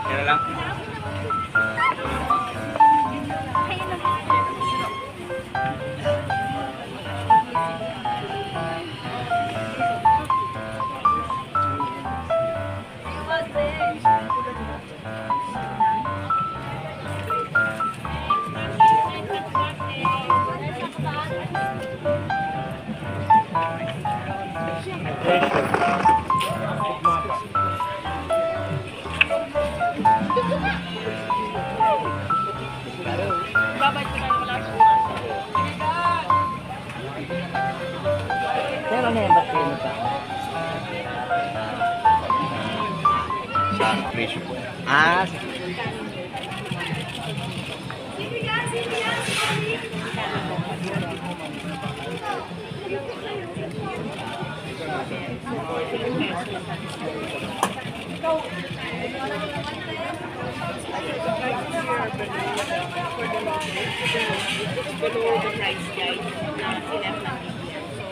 Kaya lang. Pero ano yan, ba't kayo nagkakaroon? Sa presyo po. Ah, below the price guide na sila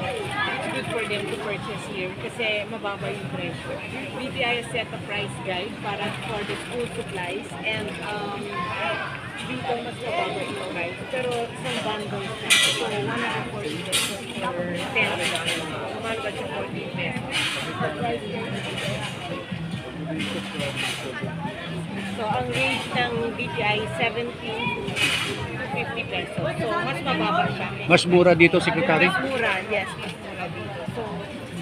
it's good for them to purchase here kasi mababa yung presyo. BPI has set a price guide para for the school supplies and dito mas mababa yung price. Pero isang bundle siya. So, 140 pesos for 10. Mahal ba siya 40 pesos? So, ang range ng BPI 17 to 50 pesos. So, mas mababa siya. Mas mura dito, Secretary? Mas mura, yes. Mas mura dito. So,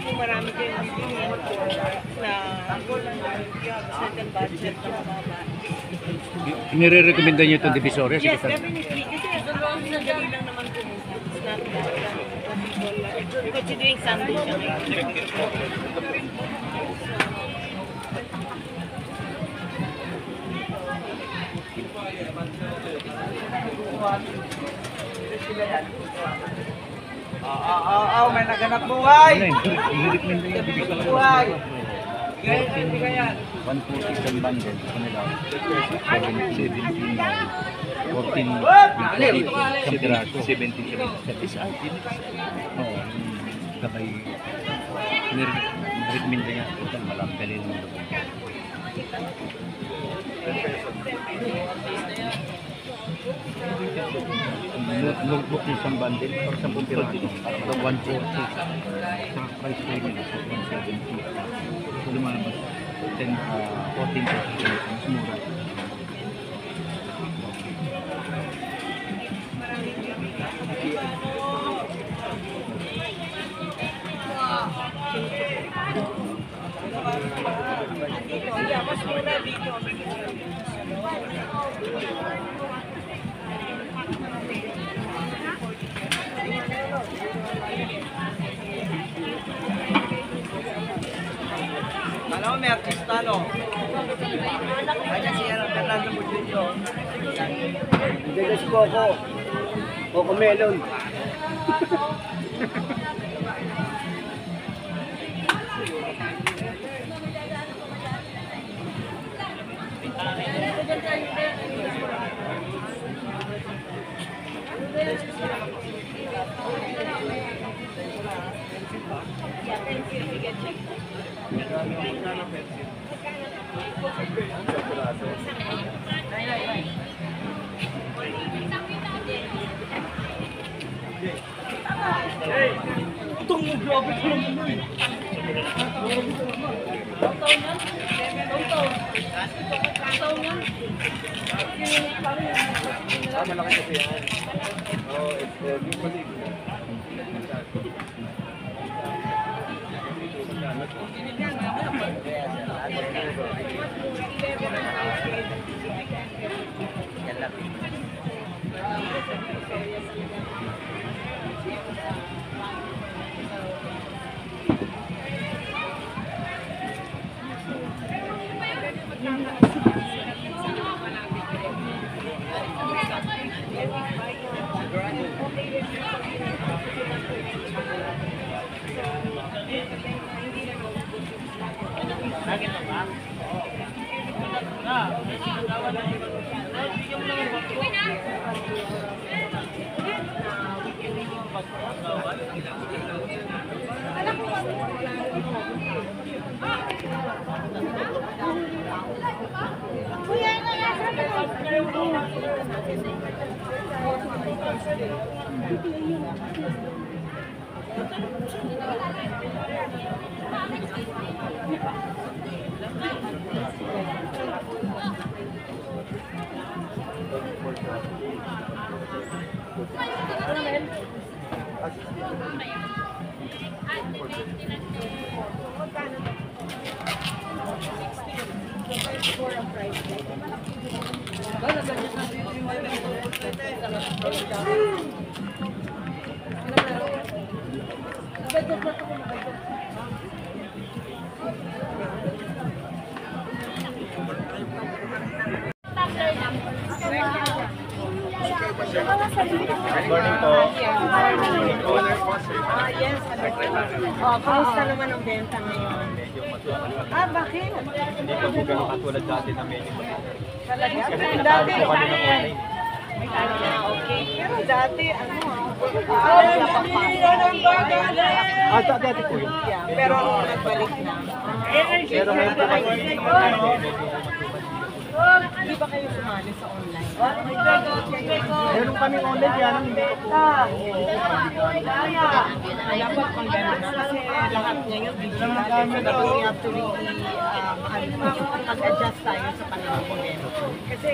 kung marami kayong bibili na certain budget na mababa. Nire-recommenda niyo itong Divisoria, Yes, Secretary? definitely. Kasi sandali lang naman pumunta. It's not that people, considering Sunday siya ngayon. may naganap buhay! Ano yun? Nire-recommenda niyo Divisoria. Buhay! 140 isang bundle. Kanila. 17 na. 14. 17 piraso. 17 sa isa. Oo. Sabay. Nire-recommenda niya. Ito, malang dalil mo. Notebook yung isang bundle. Pag 10 piraso. Parang 140. Sa price ko yun. 170. So lumalabas 14 pesos. Mas mura. Yeah, mas mura dito. Alam mo, may artista, no? Ayan si Fernando Murillo. Hindi si Coco. Coco Melon. Itong grabe ko naman mo eh. Malaki kasi yan. Oo, it's balik. Alam mo Good morning po. Yes. Kamusta naman ang benta ngayon? Medyo matumal. Bakit? Hindi pa po ganun katulad dati na medyo matumal. Talaga? Kasi Dati. natalo po kami ng online. Okay. Pero dati, Dati po yun. pero nagbalik na. Pero ngayon po kasi medyo Hindi ba kayo sumali sa online? meron kami online kaya nang hindi po. Dapat pang gano'n na kasi lahat ngayon digital. So we have to really mag-adjust tayo sa panahon po ngayon. Kasi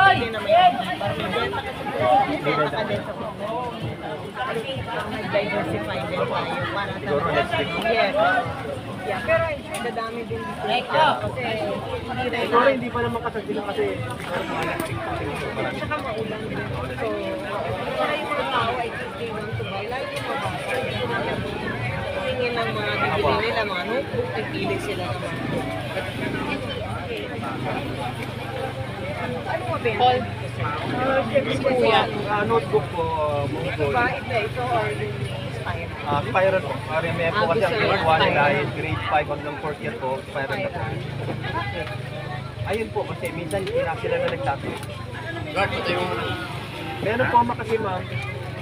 hindi naman yan. Benta din sa nag-diversify din tayo para Siguro next week. Yes. Yeah, pero dadami din dito. Kasi hindi rin. Siguro hindi pa naman kasagdilan kasi Tsaka maulan din. So, para yung mga tao ay they want to buy. Lagi mo ba? Tingin ng mga bibili nila, mga notebook, pipili sila ng mga ano mo ba? Paul. notebook po, mungkol. Ba ito or yung Spire? Spiral po. RMF po kasi ang grade 1 nila is grade 5 hanggang 4th year po. Spiral na po. Ayun po kasi minsan hindi na sila na nagsabi. Meron po kasi ma'am,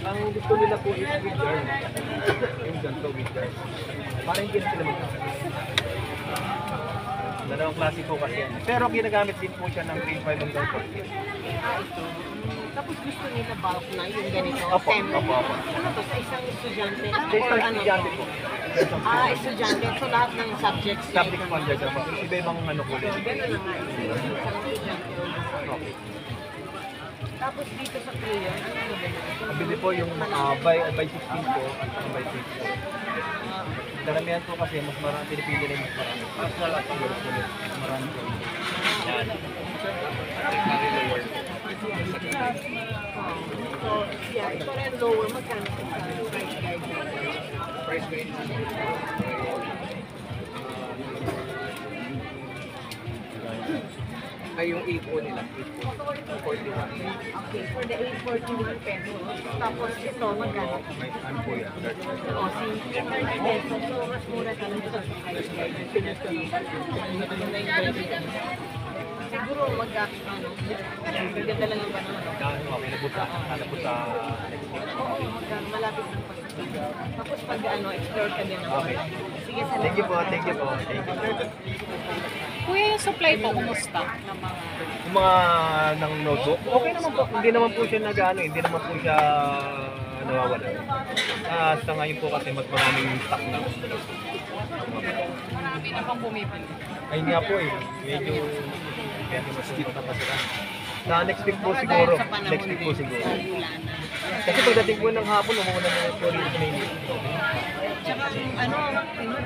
ang gusto nila po is with girl. Yung ganito with girl. Para hindi na sila magsasabi. Dalawang klase po kasi yan. Pero ginagamit din po siya ng grade 5 hanggang 4th year. Ito. Tapos gusto nila bulk na yung ganito. Opo, 10. opo, opo. Ano to? Sa isang estudyante? Sa isang estudyante po. Estudyante. So lahat ng subjects. Subject funded po. Iba-ibang ano po. Ganun na nga. Isang estudyante. Okay. Tapos dito sa Crayon, ano mo ba? Mabili po yung by 16 po at by 6 po. Karamihan po kasi mas marami, pinipili rin mas marami. Mas marami po. So, yeah, ito rin lower. Magkano sa price guide? Price range. Ay, yung 8 po nila. 841. Okay, for the 841 pesos. Tapos ito, magkano? May ano po yan? O, si 30 pesos. So, mas mura talaga sa price guide. Siguro ano, ganda lang yung ano. Okay, nabuta. Nabuta next week. Oo, malapit ng pagkakas. Tapos pag ano, explore ka din. Okay. Sige, salamat. Thank you po, thank you po. Thank you. Kuya, yung supply po, kumusta? Yung mga ng notebook, okay naman po. Hindi naman po siya nag-ano, hindi naman po siya nawawala. Sa ngayon po kasi mas maraming stock na. Marami na pang bumibili. Ayun nga po eh, medyo mas-skip na pa sila. Next week po siguro. Next week po siguro. Kasi pagdating po ng hapon, umuulan na po rin sa Maynila. Tsaka ano,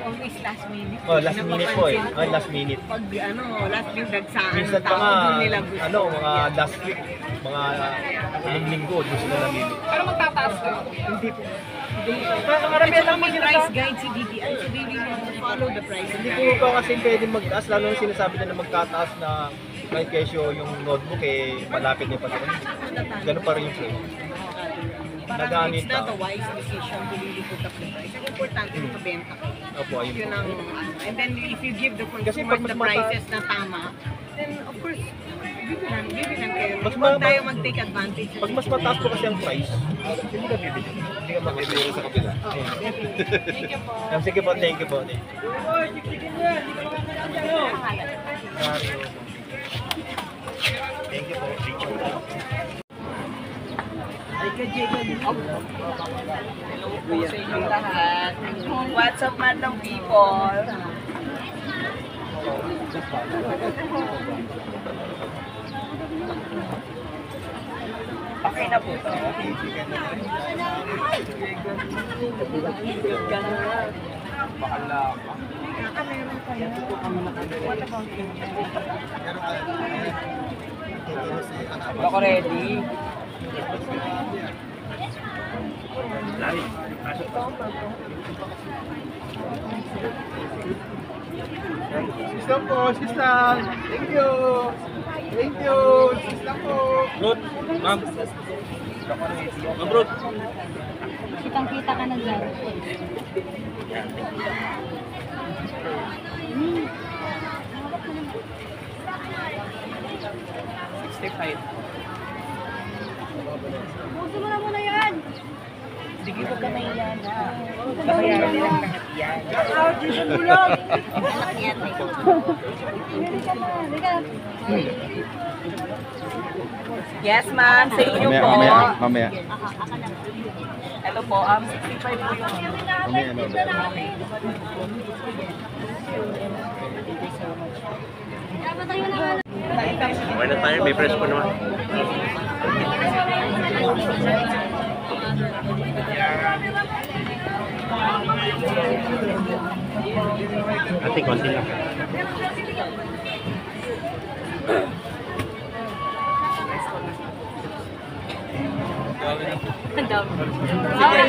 always last minute. Oh, last minute po eh. Oh, last minute. Pag ano, last minute dagsaan Minsan ng pa tao, nga, doon nila gusto. ano, mga last week, mga uling linggo, gusto na namili. Pero magtataas ko. Hindi po. Marami lang may price guide si DDI. So they really follow the price Hindi guide. po kasi pwede magtaas, lalo yung sinasabi na magtataas na may kesyo yung notebook eh, malapit na yung pagkakas. Ganun pa rin yung presyo. Parang Nagamit it's not na. a wise decision to really put up the price. Ang importante yung kabenta ka. Opo, ayun Yun po. ang, and then if you give the Kasi consumer pag mas the prices na tama, then of course, bibilan kayo. Mas Huwag ma- tayo mag-take advantage. Pag mas mataas po kasi ang price, hindi ka bibili. Hindi ka makibili sa kapila. Thank you po. Sige po, thank you po. Thank you. Pangalan. Sorry. po sa inyong lahat. What's up, madlang people? Okay na po to. Ako ready. Sistang po, sistang. Thank you. Thank you. Sistang po. Brot, ma'am. Ma'am Brot. Kitang-kita ka na dyan. Puso mo na muna yan! Sige, huwag ka mahiya na. Babayaran nilang lahat yan. Yes, ma'am. Sa inyo po. Mamaya. Ito po, 65 po yung... Okay na tayo, may press po naman. Ate, konti lang. Ang dami. Okay,